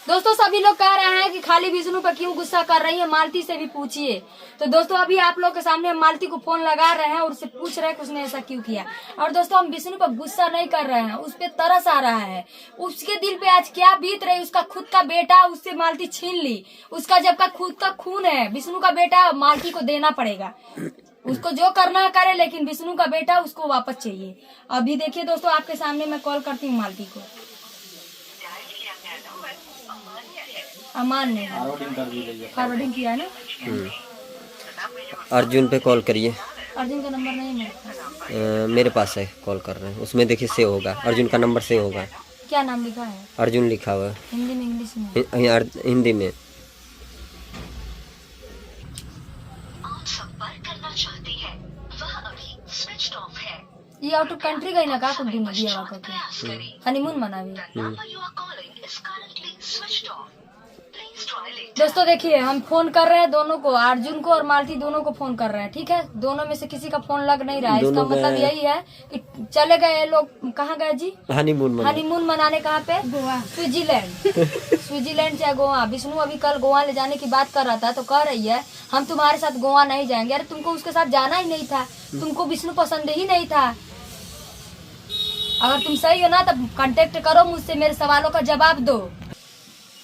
दोस्तों सभी लोग कह रहे हैं कि खाली विष्णु पर क्यों गुस्सा कर रही है, मालती से भी पूछिए। तो दोस्तों अभी आप लोग के सामने हम मालती को फोन लगा रहे हैं और उससे पूछ रहे हैं कि उसने ऐसा क्यों किया। और दोस्तों हम विष्णु पर गुस्सा नहीं कर रहे हैं, उस पर तरस आ रहा है। उसके दिल पे आज क्या बीत रही, उसका खुद का बेटा उससे मालती छीन ली। उसका जबकि खुद का खून है, विष्णु का बेटा मालती को देना पड़ेगा। उसको जो करना है करे, लेकिन विष्णु का बेटा उसको वापस चाहिए। अभी देखिए दोस्तों आपके सामने मैं कॉल करती हूँ मालती को। अमान ने फॉरवर्डिंग किया है ना। अर्जुन पे कॉल करिए। अर्जुन का नंबर नहीं है मेरे पास है, कॉल कर रहे हैं। उसमें देखिए सेव होगा, अर्जुन का नंबर सेव होगा। क्या नाम लिखा है? अर्जुन लिखा हुआ है। हिंदी में, इंग्लिश में? हिंदी में। आप संपर्क करना चाहते हैं वह अभी स्विच ऑफ है। ये आउट ऑफ कंट्री गई ना का कुछ दिन दिया हुआ करके हनीमून मनावी। दोस्तों देखिए हम फोन कर रहे हैं दोनों को, अर्जुन को और मालती दोनों को फोन कर रहे हैं, ठीक है। दोनों में से किसी का फोन लग नहीं रहा है। इसका मतलब यही है कि चले गए लोग। कहाँ गए जी? हनीमून मनाने। कहाँ पे? गोवा, स्विट्जरलैंड। स्विट्जरलैंड चाहे गोवा। विष्णु अभी कल गोवा ले जाने की बात कर रहा था, तो कह रही है हम तुम्हारे साथ गोवा नहीं जाएंगे। अरे तुमको उसके साथ जाना ही नहीं था, तुमको विष्णु पसंद ही नहीं था। अगर तुम सही हो ना तब कांटेक्ट करो मुझसे, मेरे सवालों का जवाब दो।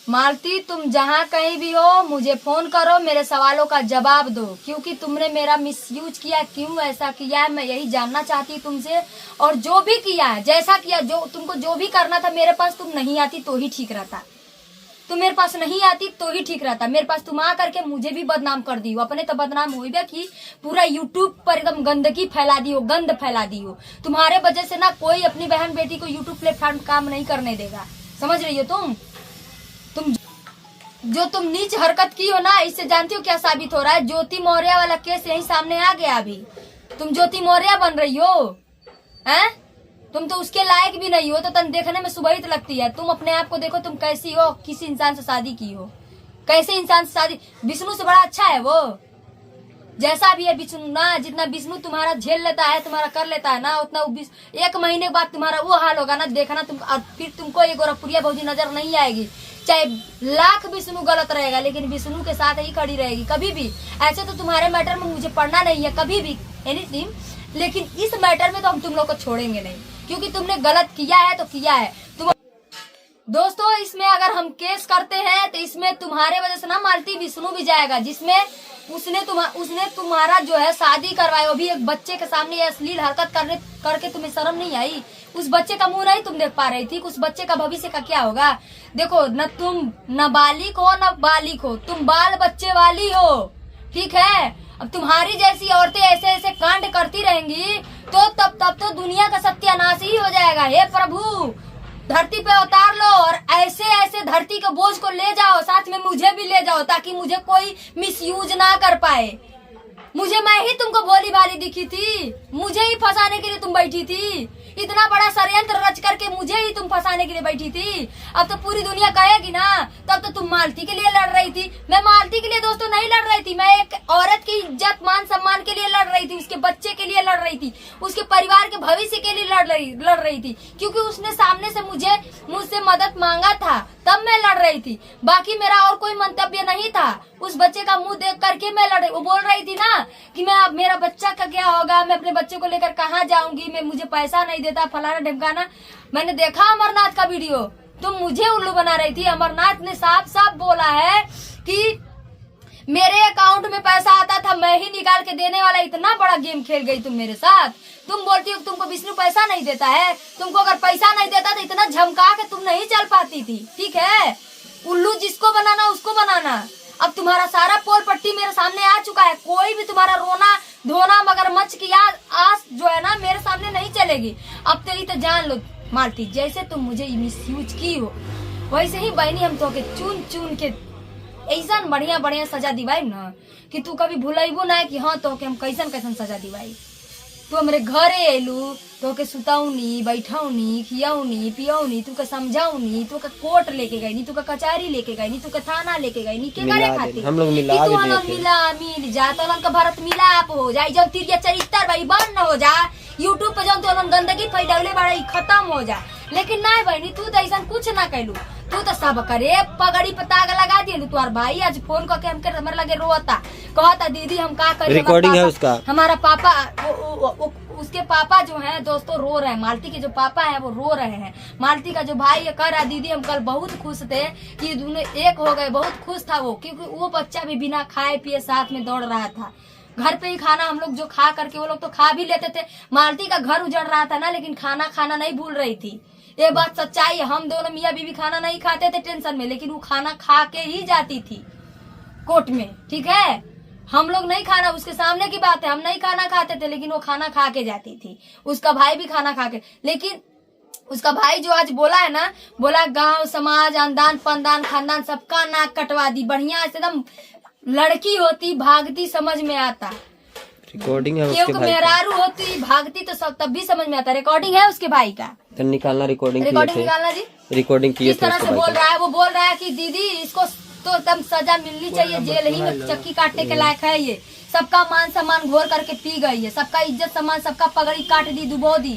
मालती तुम जहाँ कहीं भी हो मुझे फोन करो, मेरे सवालों का जवाब दो, क्योंकि तुमने मेरा मिसयूज किया। क्यों ऐसा किया है मैं यही जानना चाहती हूँ तुमसे। और जो भी किया है, जैसा किया, जो तुमको जो भी करना था, मेरे पास तुम नहीं आती तो ही ठीक रहता। तुम मेरे पास नहीं आती तो ही ठीक रहता। मेरे पास तुम आ करके मुझे भी बदनाम कर दी हो। अपने तो बदनाम हुई बे कि पूरा यूट्यूब पर एकदम गंदगी फैला दी हो, गंद फैला दी हो। तुम्हारे वजह से ना कोई अपनी बहन बेटी को यूट्यूब प्लेटफॉर्म काम नहीं करने देगा, समझ रही हो तुम जो तुम नीच हरकत की हो ना, इससे जानती हो क्या साबित हो रहा है? ज्योति मौर्य वाला केस यही सामने आ गया। अभी तुम ज्योति मौर्य बन रही हो, हैं? तुम तो उसके लायक भी नहीं हो, तो तुम देखने में सुबहित लगती है। तुम अपने आप को देखो, तुम कैसी हो, किसी इंसान से शादी की हो, कैसे इंसान से शादी। विष्णु से बड़ा अच्छा है वो, जैसा भी है विष्णु ना। जितना विष्णु तुम्हारा झेल लेता है, तुम्हारा कर लेता है ना, उतना 1 महीने बाद तुम्हारा वो हाल होगा ना, देखना तुम। और फिर तुमको ये गोरखपुरिया भौजी नजर नहीं आएगी। चाहे लाख विष्णु गलत रहेगा, लेकिन विष्णु के साथ ही खड़ी रहेगी कभी भी। ऐसे तो तुम्हारे मैटर में मुझे पढ़ना नहीं है कभी भी एनीथिंग, लेकिन इस मैटर में तो हम तुम लोग को छोड़ेंगे नहीं, क्योंकि तुमने गलत किया है तो किया है। तुम दोस्तों इसमें अगर हम केस करते हैं तो इसमें तुम्हारे वजह से ना मालती विष्णु भी जाएगा, जिसमें उसने तुम्हारा जो है शादी करवाई, वो भी एक बच्चे के सामने अश्लील हरकत करके तुम्हें शर्म नहीं आई? उस बच्चे का मुंह नहीं तुम देख पा रही थी? उस बच्चे का भविष्य का क्या होगा? देखो न तुम न बालिक हो न बालिक हो, तुम बाल बच्चे वाली हो, ठीक है। अब तुम्हारी जैसी औरतें ऐसे ऐसे कांड करती रहेंगी तो तब तो दुनिया का सत्यानाश ही हो जाएगा। हे प्रभु, धरती पे उतार लो और ऐसे ऐसे धरती के बोझ को ले जाओ, साथ में मुझे भी ले जाओ, ताकि मुझे कोई मिसयूज ना कर पाए। मैं ही तुमको भोली भाली दिखी थी, मुझे ही फंसाने के लिए तुम बैठी थी। इतना बड़ा षड्यंत्र रच करके मुझे ही तुम फंसाने के लिए बैठी थी। अब तो पूरी दुनिया कहेगी ना, तब तो तुम मालती के लिए लड़ रही थी। मैं मालती के लिए दोस्तों नहीं लड़ रही थी, मैं एक औरत की इज्जत मान सम्मान के लिए लड़ रही थी, उसके बच्चे के लिए लड़ रही थी, उसके परिवार के भविष्य के लिए लड़ रही थी। क्योंकि उसने सामने से मुझसे मदद मांगा था, तब मैं लड़ रही थी। बाकी मेरा और कोई मंतव्य नहीं था। उस बच्चे का मुंह देख करके मैं लड़ रही। वो बोल रही थी ना कि मैं अब मेरा बच्चा का क्या होगा, मैं अपने बच्चे को लेकर कहाँ जाऊंगी, मैं मुझे पैसा नहीं देता, फलाना ढमकाना। मैंने देखा अमरनाथ का वीडियो, तुम मुझे उल्लू बना रही थी। अमरनाथ ने साफ साफ बोला है कि मेरे अकाउंट में पैसा आता था, मैं ही निकाल के देने वाला। इतना बड़ा गेम खेल गई तुम मेरे साथ। तुम बोलती हो तुमको विष्णु पैसा नहीं देता है। तुमको अगर पैसा नहीं देता तो इतना झमका के तुम नहीं चल पाती थी, ठीक है। उल्लू जिसको बनाना उसको बनाना। अब तुम्हारा सारा पोल पट्टी मेरे सामने आ चुका है। कोई भी तुम्हारा रोना धोना मगरमच्छ की आस जो है ना मेरे सामने नहीं चलेगी। अब तो ये तो जान लो मालती, जैसे तुम मुझे मिसयूज की हो, वैसे ही बहनी हम तो के चुन चुन के ऐसा बढ़िया बढ़िया सजा दिवाई ना कि तू कभी भूलेबू ना कि हाँ तो के हम कैसन कैसन सजा दिवाई। तू हमारे घरे एलू तो के सुताऊनी, बैठाऊनी, खियाऊनी, पियाऊनी, तू के समझाऊनी, तू के कोर्ट लेके गई नी, तू के कचहरी लेके गई नी, तू के थाना लेके गई नी, के करे खातिर हम लोग मिल जा तो का भारत मिलाप हो जाए। जब तीर चरित्र भाई बंद हो जा, यूट्यूब पे जब तो गंदगी फैलौले बाड़ा खत्म हो जा। लेकिन ना बहनी, तू तो ऐसा कुछ ना कैलू। तू तो सब करे पगड़ी पे ताग लगा दिए तुम्हार भाई आज फोन करके हमके हमरे लगे रोता कहता दीदी हम का करें, रिकॉर्डिंग है उसका। हमारा पापा उसके पापा जो है दोस्तों रो रहे हैं, मालती के जो पापा है वो रो रहे हैं। मालती का जो भाई है कह रहा दीदी हम कल बहुत खुश थे कि दोनों एक हो गए, बहुत खुश था वो, क्योंकि वो बच्चा भी बिना खाए पिए साथ में दौड़ रहा था। घर पे ही खाना हम लोग जो खा करके वो लोग तो खा भी लेते थे। मालती का घर उजड़ रहा था ना, लेकिन खाना नहीं भूल रही थी। ये बात सच्चाई है। हम दोनों मियाँ बीवी खाना नहीं खाते थे टेंशन में, लेकिन वो खाना खा के ही जाती थी कोर्ट में, ठीक है। हम लोग नहीं खाना, उसके सामने की बात है, हम नहीं खाना खाते थे, लेकिन वो खाना खा के जाती थी। उसका भाई भी खाना खा के, लेकिन उसका भाई जो आज बोला है ना, बोला गांव समाज अनदान पनदान खानदान सबका नाक कटवा दी, बढ़िया से एकदम लड़की होती भागती समझ में आता। रिकॉर्डिंग है उसके भाई मेहरारू होती भागती तो सब तब भी समझ में आता। रिकॉर्डिंग है उसके भाई का, तो निकालना। रिकॉर्डिंग निकालना जी। रिकॉर्डिंग किए किस तरह से बोल रहा है, वो बोल रहा है कि दीदी इसको तो एकदम सजा मिलनी चाहिए, जेल ही में चक्की काटने के लायक है ये। सबका मान सम्मान घोर करके पी गई है, सबका इज्जत सम्मान सबका पगड़ी काट दी, डुबो दी।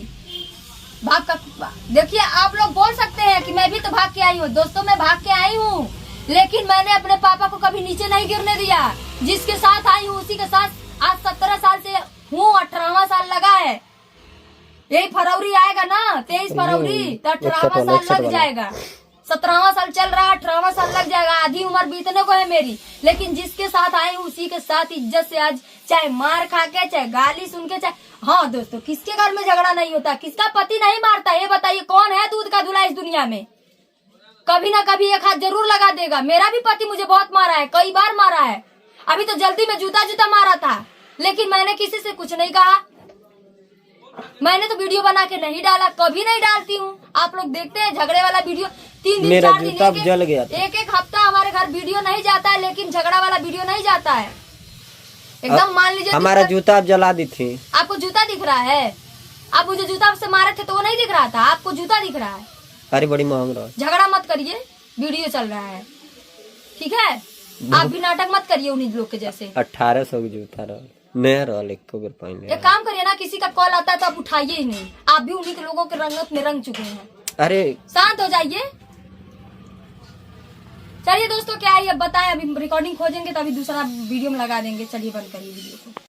भाग कर देखिए, आप लोग बोल सकते हैं कि मैं भी तो भाग के आई हूँ। दोस्तों मैं भाग के आई हूँ, लेकिन मैंने अपने पापा को कभी नीचे नहीं गिरने दिया। जिसके साथ आई हूँ उसी के साथ आज 17 साल से हूँ, 18वां साल लगा है। यही फरवरी आएगा ना 23 फरवरी, तो 18वां साल लग जाएगा। 17वां साल चल रहा है, 18वां साल लग जाएगा, आधी उम्र बीतने को है मेरी। लेकिन जिसके साथ आई हूँ उसी के साथ इज्जत से आज, चाहे मार खा के, चाहे गाली सुन के, चाहे। हाँ दोस्तों, किसके घर में झगड़ा नहीं होता, किसका पति नहीं मारता, ये बताइए कौन है दूध का धुला इस दुनिया में। कभी ना कभी एक हाथ जरूर लगा देगा। मेरा भी पति मुझे बहुत मारा है, कई बार मारा है। अभी तो जल्दी में जूता मारा था, लेकिन मैंने किसी से कुछ नहीं कहा। मैंने तो वीडियो बना के नहीं डाला, कभी नहीं डालती हूँ। आप लोग देखते हैं झगड़े वाला वीडियो 3 दिन 4 दिन जल गया था। एक हफ्ता हमारे घर वीडियो नहीं जाता है, लेकिन झगड़ा वाला वीडियो नहीं जाता है एकदम। मान लीजिए हमारा जूता आप जला दी थी। आपको जूता दिख रहा है? आप मुझे जूता से मारे थे तो वो नहीं दिख रहा था, आपको जूता दिख रहा है। अरे बड़ी महंग रहा। झगड़ा मत करिए, वीडियो चल रहा है, ठीक है। आप भी नाटक मत करिए उन्हीं लोग के जैसे। 1800 की जूता रहा, नया रहा, एक काम करिए ना, किसी का कॉल आता है तो आप उठाइए ही नहीं। आप भी उन्हीं के लोगों के रंगत में रंग चुके हैं। अरे शांत हो जाइए। चलिए दोस्तों, क्या है ये बताएं। अभी रिकॉर्डिंग खोजेंगे तो अभी दूसरा वीडियो में लगा देंगे। चलिए बंद करिए वीडियो को।